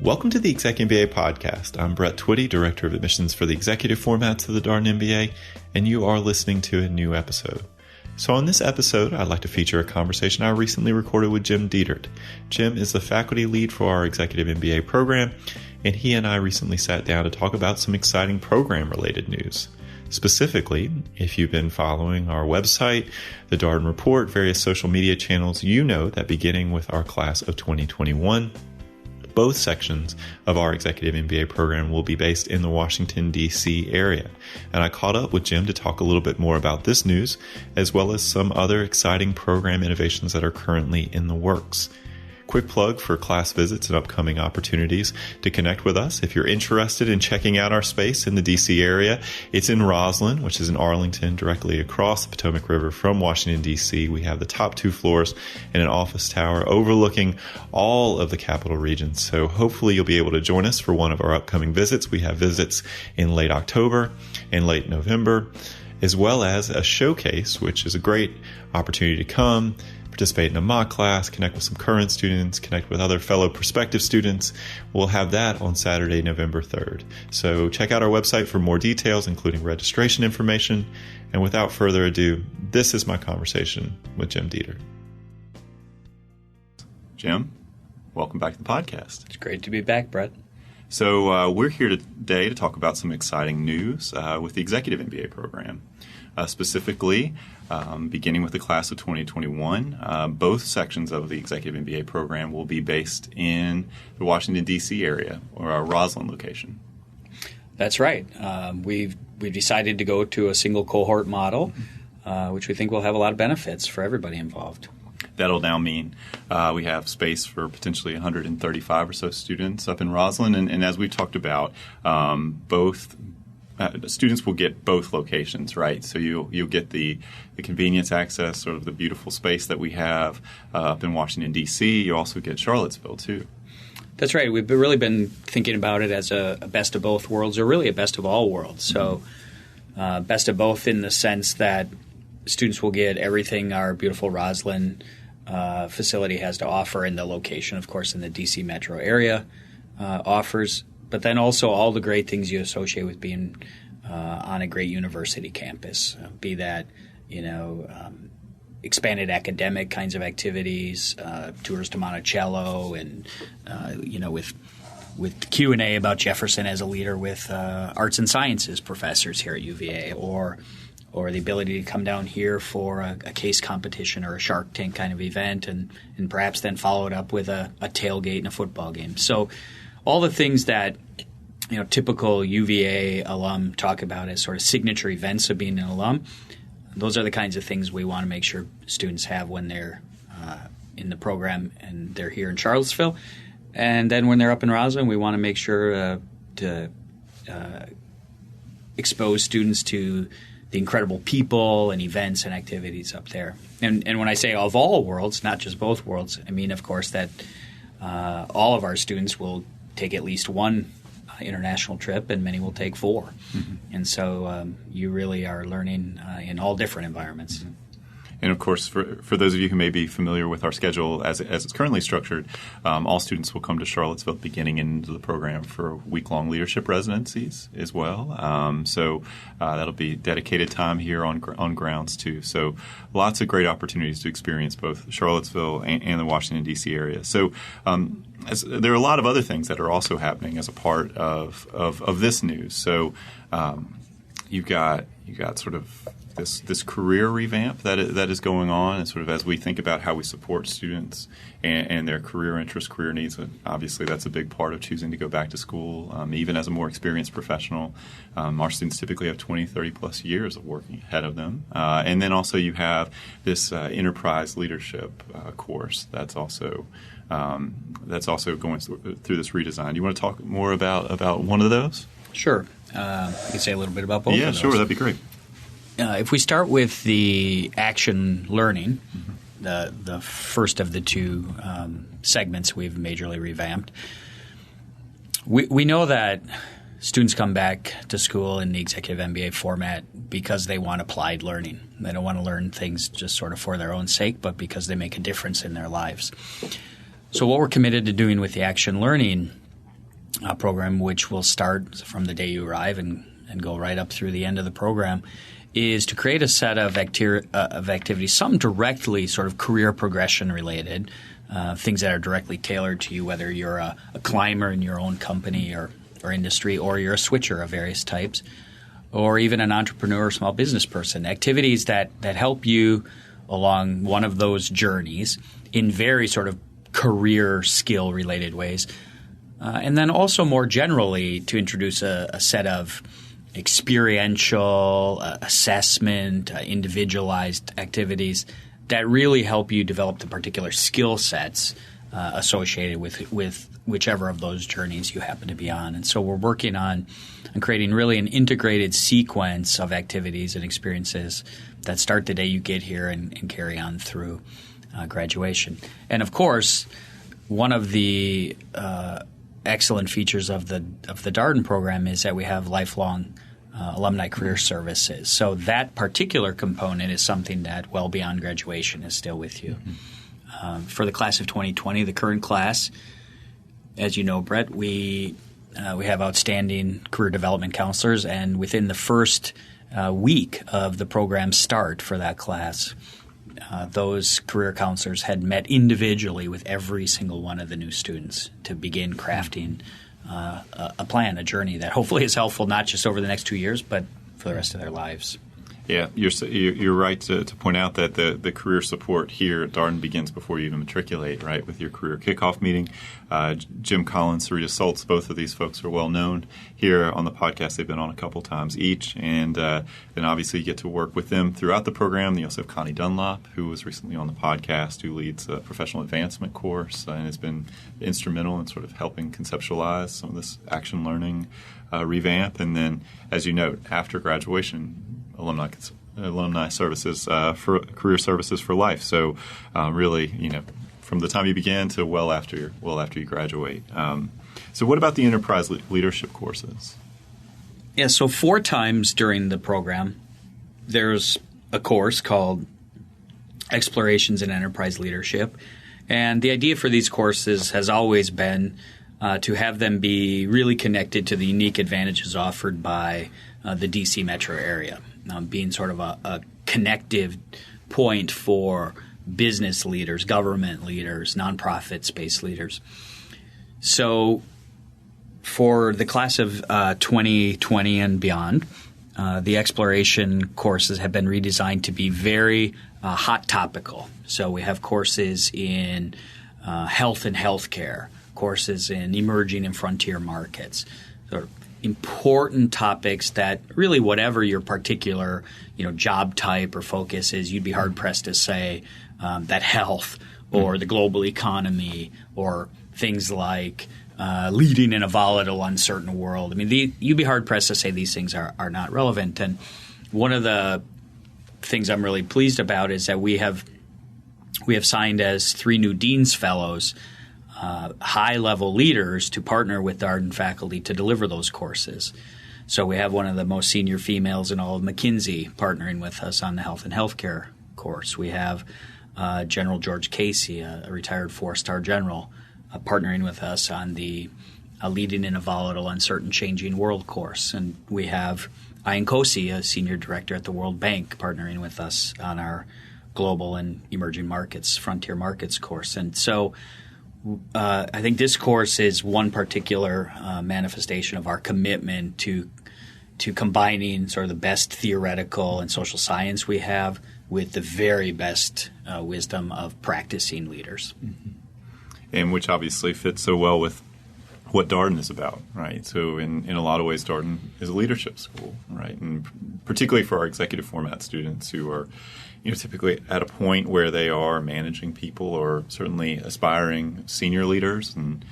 Welcome to the ExecMBA podcast. I'm Brett Twitty, Director of Admissions for the Executive Formats of the Darden MBA, and you are listening to a new episode. So on this episode, I'd like to feature a conversation I recently recorded with Jim Detert. Jim is the faculty lead for our Executive MBA program, and he and I recently sat down to talk about some exciting program-related news. Specifically, if you've been following our website, the Darden Report, various social media channels, you know that beginning with our class of 2021, both sections of our Executive MBA program will be based in the Washington, D.C. area. And I caught up with Jim to talk a little bit more about this news, as well as some other exciting program innovations that are currently in the works. Quick plug for class visits and upcoming opportunities to connect with us. If you're interested in checking out our space in the D.C. area, it's in Roslyn, which is in Arlington, directly across the Potomac River from Washington, D.C. We have the top 2 floors and an office tower overlooking all of the capital region. So hopefully you'll be able to join us for one of our upcoming visits. We have visits in late October and late November, as well as a showcase, which is a great opportunity to come, participate in a mock class, connect with some current students, connect with other fellow prospective students. We'll have that on Saturday, November 3rd. So check out our website for more details, including registration information. And without further ado, this is my conversation with Jim Detert. Jim, welcome back to the podcast. It's great to be back, Brett. So we're here today to talk about some exciting news with the Executive MBA program. Specifically, beginning with the class of 2021, both sections of the Executive MBA program will be based in the Washington, D.C. area, or our Roslyn location. That's right. We've decided to go to a single cohort model, which we think will have a lot of benefits for everybody involved. That'll now mean we have space for potentially 135 or so students up in Roslyn. And as we've talked about, both students will get both locations, right? So you'll get the convenience access, sort of the beautiful space that we have up in Washington, D.C. You also get Charlottesville, too. That's right. We've really been thinking about it as a best of both worlds, or really a best of all worlds. So best of both in the sense that students will get everything our beautiful Roslyn facility has to offer, and the location, of course, in the D.C. metro area offers. But then also all the great things you associate with being on a great university campus, be that, expanded academic kinds of activities, tours to Monticello, and, with Q&A about Jefferson as a leader with arts and sciences professors here at UVA, or the ability to come down here for a case competition or a Shark Tank kind of event, and perhaps then follow it up with a tailgate and a football game. So all the things that typical UVA alum talk about as sort of signature events of being an alum, those are the kinds of things we want to make sure students have when they're in the program and they're here in Charlottesville. And then when they're up in Roslyn, we want to make sure to expose students to the incredible people and events and activities up there. And when I say of all worlds, not just both worlds, I mean, of course, that all of our students will take at least one international trip, and many will take 4. Mm-hmm. And so you really are learning in all different environments. Mm-hmm. And, of course, for those of you who may be familiar with our schedule as it's currently structured, all students will come to Charlottesville beginning into the program for week-long leadership residencies as well. So that'll be dedicated time here on grounds, too. So lots of great opportunities to experience both Charlottesville and the Washington, D.C. area. So there are a lot of other things that are also happening as a part of this news. So you've got sort of this career revamp that is going on, and sort of as we think about how we support students and their career interests, career needs. Obviously, that's a big part of choosing to go back to school, even as a more experienced professional. Our students typically have 20, 30-plus years of working ahead of them. And then also you have this enterprise leadership course that's also going through this redesign. You want to talk more about one of those? Sure. You can say a little bit about both of those. Yeah, sure. That'd be great. If we start with the action learning, the first of the 2 segments we've majorly revamped, we know that students come back to school in the Executive MBA format because they want applied learning. They don't want to learn things just sort of for their own sake, but because they make a difference in their lives. So what we're committed to doing with the action learning program, which will start from the day you arrive and go right up through the end of the program, is to create a set of activities, some directly sort of career progression related, things that are directly tailored to you, whether you're a climber in your own company or industry, or you're a switcher of various types, or even an entrepreneur or small business person. Activities that help you along one of those journeys in very sort of career skill related ways. And then also more generally to introduce a set of experiential, assessment, individualized activities that really help you develop the particular skill sets associated with whichever of those journeys you happen to be on. And so we're working on creating really an integrated sequence of activities and experiences that start the day you get here and carry on through graduation. And of course, one of the excellent features of the Darden program is that we have lifelong alumni career services. So that particular component is something that well beyond graduation is still with you. For the class of 2020, the current class, as you know, Brett, we have outstanding career development counselors, and within the first week of the program start for that class, those career counselors had met individually with every single one of the new students to begin crafting a plan, a journey that hopefully is helpful not just over the next 2 years, but for the rest of their lives. Yeah, you're right to point out that the career support here at Darden begins before you even matriculate, right, with your career kickoff meeting. Jim Collins, Sarita Saltz, both of these folks are well known here on the podcast. They've been on a couple times each, and then obviously you get to work with them throughout the program. You also have Connie Dunlop, who was recently on the podcast, who leads a professional advancement course and has been instrumental in sort of helping conceptualize some of this action learning revamp. And then, as you note, after graduation, alumni services for career services for life. So really, from the time you begin to well after you graduate. So what about the enterprise leadership courses? Yeah, so 4 times during the program, there's a course called Explorations in Enterprise Leadership. And the idea for these courses has always been to have them be really connected to the unique advantages offered by the D.C. metro area. Being sort of a connective point for business leaders, government leaders, nonprofit space leaders. So for the class of 2020 and beyond, the exploration courses have been redesigned to be very hot topical. So we have courses in health and healthcare, courses in emerging and frontier markets, sort of important topics that really whatever your particular job type or focus is, you'd be hard-pressed to say that health or the global economy or things like leading in a volatile, uncertain world. I mean, you'd be hard-pressed to say these things are not relevant. And one of the things I'm really pleased about is that we have signed as 3 new Dean's Fellows high-level leaders to partner with Darden faculty to deliver those courses. So we have one of the most senior females in all of McKinsey partnering with us on the health and healthcare course. We have General George Casey, a retired 4-star general, partnering with us on the Leading in a Volatile, Uncertain, Changing World course. And we have Ian Kosi, a senior director at the World Bank, partnering with us on our Global and Emerging Markets, Frontier Markets course. And so I think this course is one particular manifestation of our commitment to combining sort of the best theoretical and social science we have with the very best wisdom of practicing leaders. Mm-hmm. And which obviously fits so well with what Darden is about, right? So in a lot of ways, Darden is a leadership school, right? And particularly for our executive format students who are typically at a point where they are managing people or certainly aspiring senior leaders, and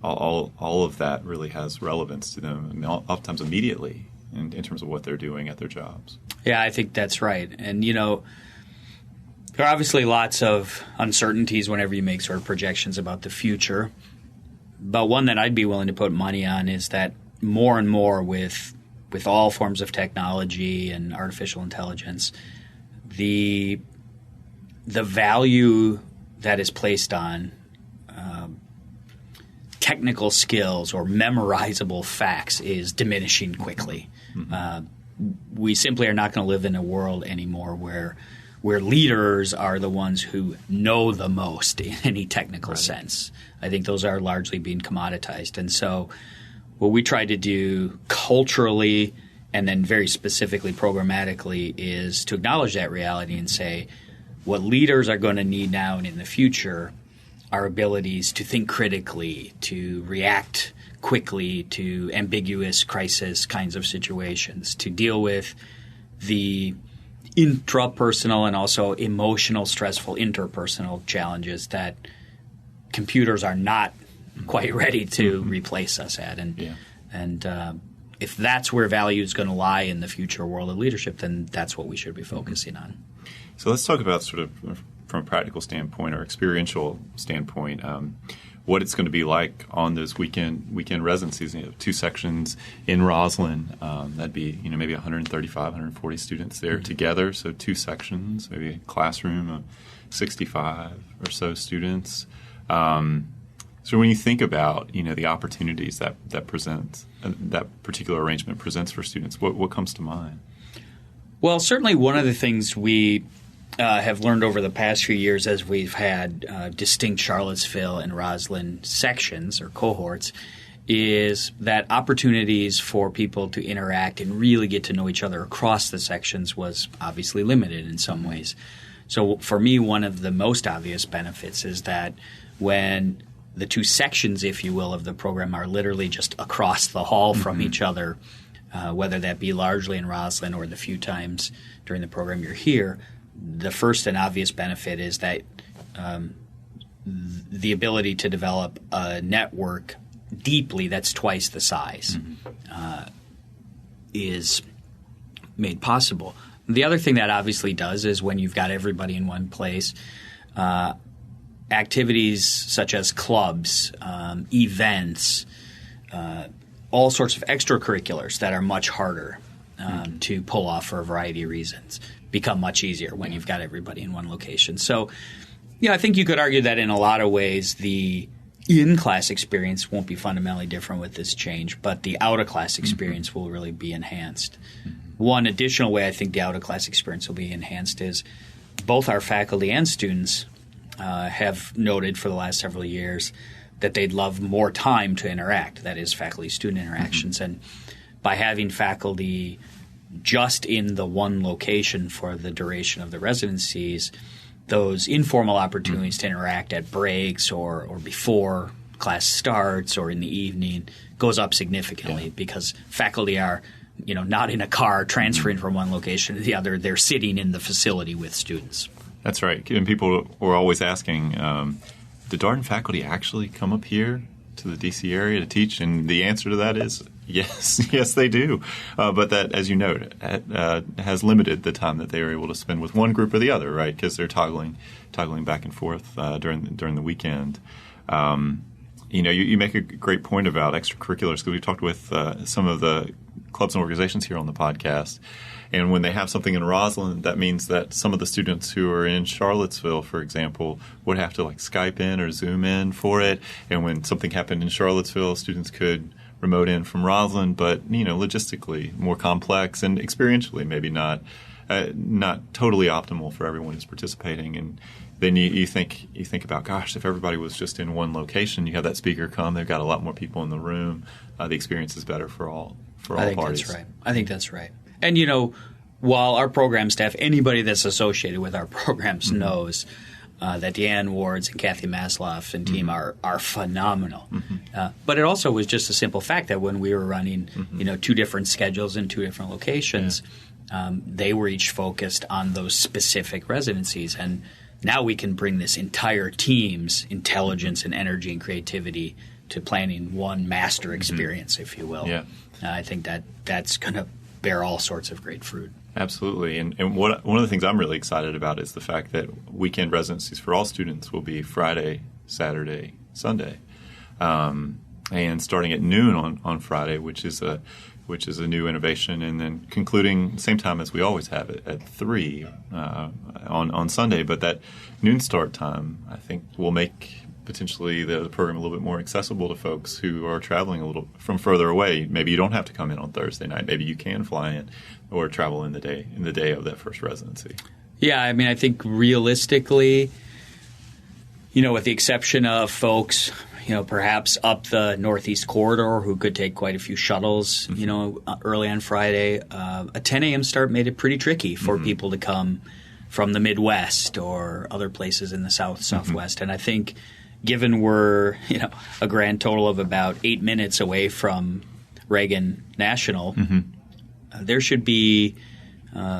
all of that really has relevance to them, and oftentimes immediately in terms of what they're doing at their jobs. Yeah, I think that's right. And, there are obviously lots of uncertainties whenever you make sort of projections about the future. But one that I'd be willing to put money on is that more and more with all forms of technology and artificial intelligence, the value that is placed on technical skills or memorizable facts is diminishing quickly. We simply are not going to live in a world anymore where leaders are the ones who know the most in any technical sense. I think those are largely being commoditized. And so what we try to do culturally and then very specifically programmatically is to acknowledge that reality and say what leaders are going to need now and in the future are abilities to think critically, to react quickly to ambiguous crisis kinds of situations, to deal with the intrapersonal and also emotional, stressful interpersonal challenges that computers are not quite ready to replace us at. And if that's where value is going to lie in the future world of leadership, then that's what we should be focusing on. So let's talk about sort of from a practical standpoint or experiential standpoint, what it's going to be like on those weekend residencies. 2 sections in Roslyn. That'd be maybe 135, 140 students there together. So 2 sections, maybe a classroom of 65 or so students. So when you think about the opportunities that presents that particular arrangement presents for students, what comes to mind? Well, certainly one of the things we have learned over the past few years as we've had distinct Charlottesville and Roslyn sections or cohorts is that opportunities for people to interact and really get to know each other across the sections was obviously limited in some ways. So for me, one of the most obvious benefits is that when the 2 sections, if you will, of the program are literally just across the hall from each other, whether that be largely in Roslyn or the few times during the program you're here, the first and obvious benefit is that the ability to develop a network deeply that's twice the size is made possible. The other thing that obviously does is when you've got everybody in one place, activities such as clubs, events, all sorts of extracurriculars that are much harder to pull off for a variety of reasons become much easier when you've got everybody in one location. So, I think you could argue that in a lot of ways the in-class experience won't be fundamentally different with this change, but the out-of-class experience will really be enhanced. One additional way I think the out-of-class experience will be enhanced is both our faculty and students have noted for the last several years that they'd love more time to interact, that is faculty-student interactions. And by having faculty just in the one location for the duration of the residencies, those informal opportunities to interact at breaks or before class starts or in the evening goes up significantly because faculty are not in a car transferring from one location to the other. They're sitting in the facility with students. That's right. And people were always asking, do Darden faculty actually come up here to the D.C. area to teach? And the answer to that is yes. Yes, they do. But that, as you note, has limited the time that they are able to spend with one group or the other, right? Because they're toggling back and forth during the weekend. You make a great point about extracurriculars because we talked with some of the clubs and organizations here on the podcast. And when they have something in Roslyn, that means that some of the students who are in Charlottesville, for example, would have to Skype in or Zoom in for it. And when something happened in Charlottesville, students could remote in from Roslyn, but logistically more complex and experientially maybe not totally optimal for everyone who's participating. And then you think about, gosh, if everybody was just in one location, you have that speaker come, they've got a lot more people in the room. The experience is better for all parties. I think that's right. And, while our program staff, anybody that's associated with our programs knows that Deanne Wards and Kathy Masloff and team are phenomenal. But it also was just a simple fact that when we were running, 2 different schedules in 2 different locations, they were each focused on those specific residencies. And now we can bring this entire team's intelligence and energy and creativity to planning one master experience, if you will. Yeah. I think that's going to bear all sorts of great fruit. Absolutely. And one of the things I'm really excited about is the fact that weekend residencies for all students will be Friday, Saturday, Sunday. And starting at noon on Friday, which is a new innovation, and then concluding same time as we always have it at 3 on Sunday. But that noon start time, I think, will make potentially the program a little bit more accessible to folks who are traveling a little from further away. Maybe you don't have to come in on Thursday night. Maybe you can fly in or travel in the day of that first residency. Yeah, I mean, I think realistically, with the exception of folks, perhaps up the Northeast Corridor who could take quite a few shuttles, early on Friday, a 10 a.m. start made it pretty tricky for people to come from the Midwest or other places in the Southwest. And I think given we're, a grand total of about 8 minutes away from Reagan National, there should be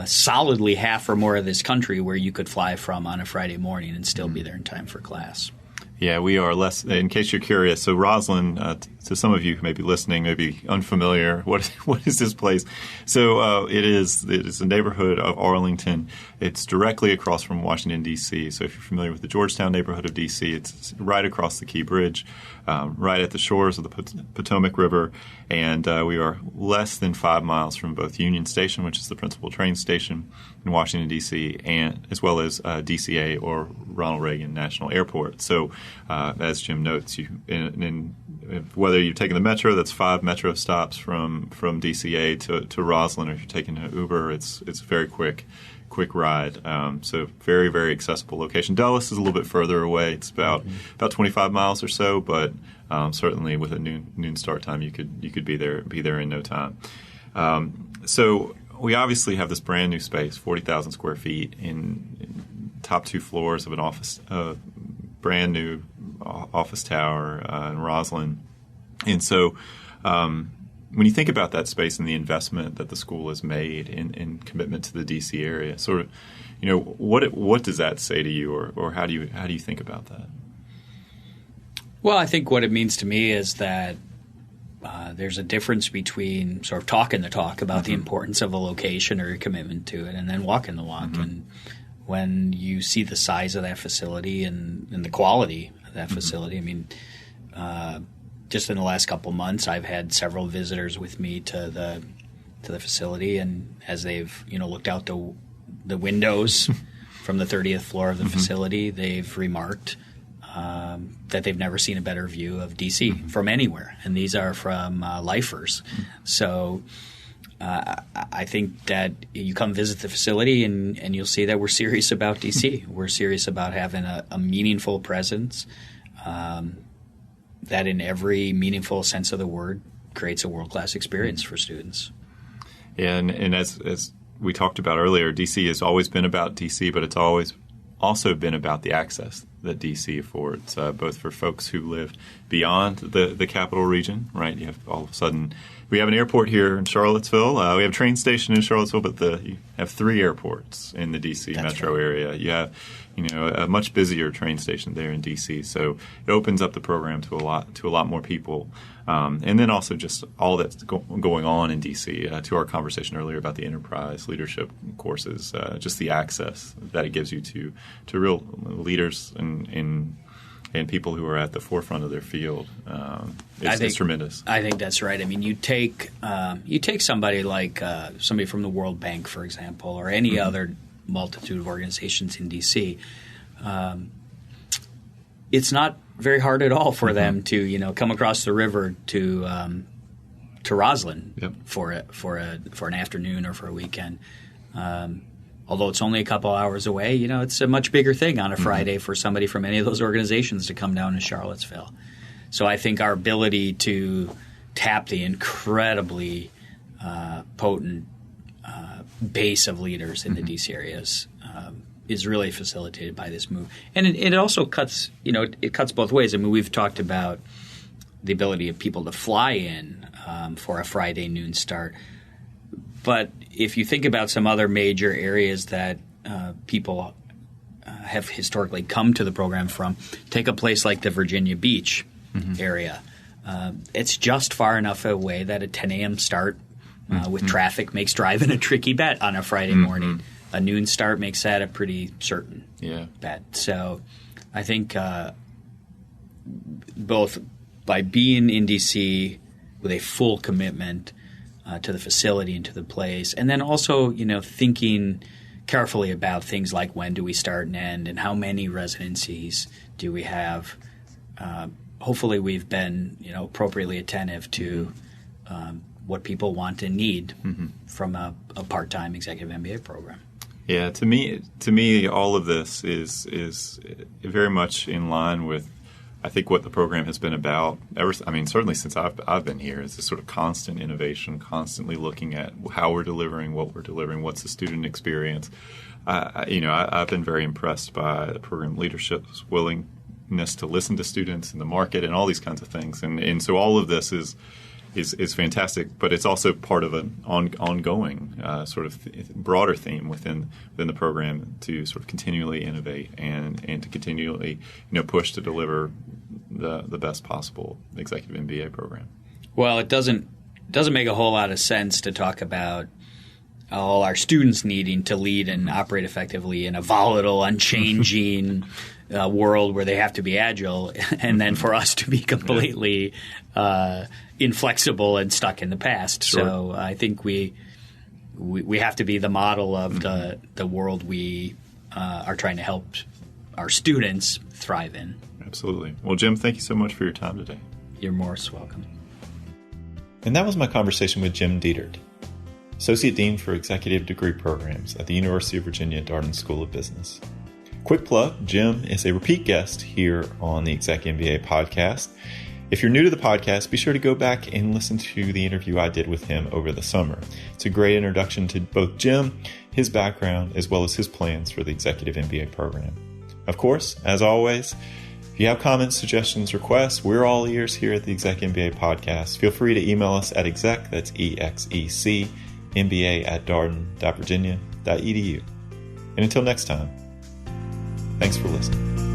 solidly half or more of this country where you could fly from on a Friday morning and still be there in time for class. Yeah, we are less. In case you're curious, so Roslyn, to some of you who may be listening, may be unfamiliar. What is this place? So it is a neighborhood of Arlington. It's directly across from Washington D.C. So if you're familiar with the Georgetown neighborhood of D.C., it's right across the Key Bridge, right at the shores of the Potomac River, and we are less than 5 miles from both Union Station, which is the principal train station in Washington D.C., and as well as DCA or Ronald Reagan National Airport. So as Jim notes, whether you've taken the metro, that's 5 metro stops from DCA to Roslyn, or if you're taking an Uber, it's a very quick ride. So very, very accessible location. Dulles is a little bit further away. It's about 25 miles or so, but certainly with a noon start time, you could be there in no time. So we obviously have this brand new space, 40,000 square feet in top 2 floors of an office, brand new office tower in Roslyn. And so when you think about that space and the investment that the school has made in commitment to the D.C. area, sort of, what does that say to you, or how do you think about that? Well, I think what it means to me is that there's a difference between sort of talking the talk about the importance of a location or your commitment to it, and then walking the walk. And when you see the size of that facility and the quality of that facility, I mean, just in the last couple months, I've had several visitors with me to the facility, and as they've looked out the windows from the 30th floor of the facility, they've remarked that they've never seen a better view of D.C. from anywhere, and these are from lifers. So I think that you come visit the facility and you'll see that we're serious about D.C. We're serious about having a meaningful presence that in every meaningful sense of the word creates a world-class experience for students. Yeah, and as we talked about earlier, D.C. has always been about D.C., but it's always also been about the access that D.C. affords, both for folks who live beyond the capital region, right? You have all of a sudden, we have an airport here in Charlottesville. We have a train station in Charlottesville, but you have 3 airports in the D.C. metro area. You have, a much busier train station there in D.C. So it opens up the program to a lot more people. And then also just all that's going on in D.C. To our conversation earlier about the enterprise leadership courses, just the access that it gives you to real leaders and people who are at the forefront of their field. It's tremendous. I think that's right. I mean, you take somebody like somebody from the World Bank, for example, or any other multitude of organizations in D.C. It's not very hard at all for them to come across the river to Roslyn for an afternoon or for a weekend. Although it's only a couple hours away, it's a much bigger thing on a Friday for somebody from any of those organizations to come down to Charlottesville. So I think our ability to tap the incredibly potent base of leaders in the D.C. areas is really facilitated by this move. And it also cuts, it cuts both ways. I mean, we've talked about the ability of people to fly in for a Friday noon start. But if you think about some other major areas that people have historically come to the program from, take a place like the Virginia Beach area. It's just far enough away that a 10 a.m. start with traffic makes driving a tricky bet on a Friday morning. A noon start makes that a pretty certain bet. So I think both by being in D.C. with a full commitment to the facility and to the place, and then also thinking carefully about things like when do we start and end and how many residencies do we have, hopefully we've been appropriately attentive to what people want and need from a part-time executive MBA program. Yeah, to me, all of this is very much in line with, I think, what the program has been about. Certainly since I've been here, is this sort of constant innovation, constantly looking at how we're delivering, what we're delivering, what's the student experience. I've been very impressed by the program leadership's willingness to listen to students in the market and all these kinds of things, and so all of this is fantastic, but it's also part of an ongoing sort of broader theme within the program to sort of continually innovate and to continually push to deliver the best possible executive MBA program. Well, it doesn't make a whole lot of sense to talk about all our students needing to lead and operate effectively in a volatile, unchanging world where they have to be agile, and then for us to be completely inflexible and stuck in the past. Sure. So I think we have to be the model of the world we are trying to help our students thrive in. Absolutely. Well, Jim, thank you so much for your time today. You're most welcome. And that was my conversation with Jim Detert, Associate Dean for Executive Degree Programs at the University of Virginia Darden School of Business. Quick plug, Jim is a repeat guest here on the ExecMBA podcast. If you're new to the podcast, be sure to go back and listen to the interview I did with him over the summer. It's a great introduction to both Jim, his background, as well as his plans for the Executive MBA program. Of course, as always, if you have comments, suggestions, requests, we're all ears here at the ExecMBA podcast. Feel free to email us at exec, that's EXEC, MBA@darden.virginia.edu. And until next time, thanks for listening.